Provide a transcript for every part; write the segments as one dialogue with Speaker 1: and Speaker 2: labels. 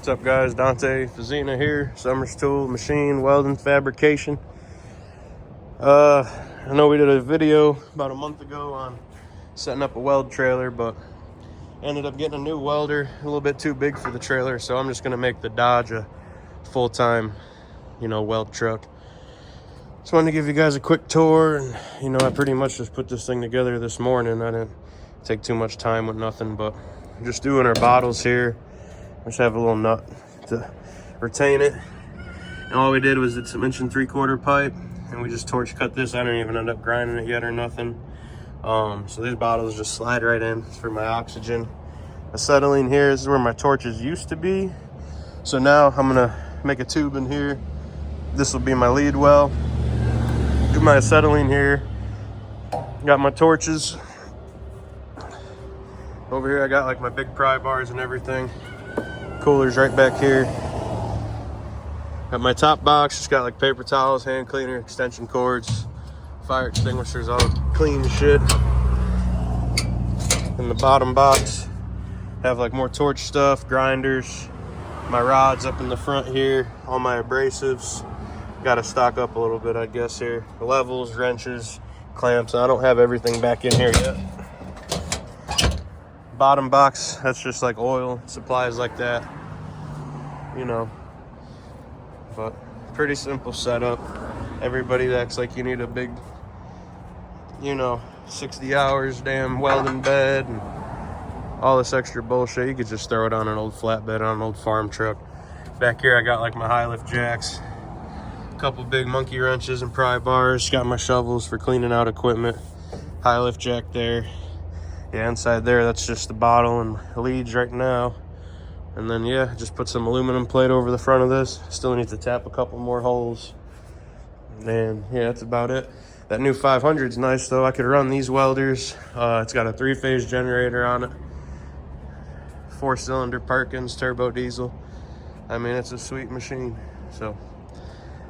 Speaker 1: What's up, guys? Dante Fazina here, Summers Tool, Machine, Welding, Fabrication. I know we did a video about a month ago on setting up a weld trailer, but ended up getting a new welder, a little bit too big for the trailer, so I'm just gonna make the Dodge a full-time, weld truck. Just wanted to give you guys a quick tour, and I pretty much just put this thing together this morning. I didn't take too much time with nothing, but just doing our bottles here. Just have a little nut to retain it, and all we did was did some 1 3/4 pipe, and we just torch cut this. I didn't even end up grinding it yet or nothing. So these bottles just slide right in for my oxygen. Acetylene here, this is where my torches used to be, so now I'm gonna make a tube in here. This will be my lead well. Do my acetylene here. Got my torches over here. I got like my big pry bars and everything. Coolers right back here. Got my top box, just got like paper towels, hand cleaner, extension cords, fire extinguishers, all clean shit. In the bottom box, have like more torch stuff, grinders, my rods up in the front here, all my abrasives. Got to stock up a little bit, I guess, here. Levels, wrenches, clamps. I don't have everything back in here yet. Bottom box, that's just like oil, supplies like that, but pretty simple setup. Everybody acts like you need a big 60 hours damn welding bed and all this extra bullshit. You could just throw it on an old flatbed, on an old farm truck. Back here I got like my high lift jacks, a couple big monkey wrenches and pry bars. Got my shovels for cleaning out equipment, high lift jack there. Yeah, inside there, that's just the bottle and leads right now. And then, yeah, just put some aluminum plate over the front of this. Still need to tap a couple more holes. And, yeah, that's about it. That new 500 is nice, though. I could run these welders. It's got a 3-phase generator on it. 4-cylinder Perkins turbo diesel. I mean, it's a sweet machine. So,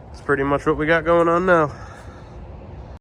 Speaker 1: that's pretty much what we got going on now.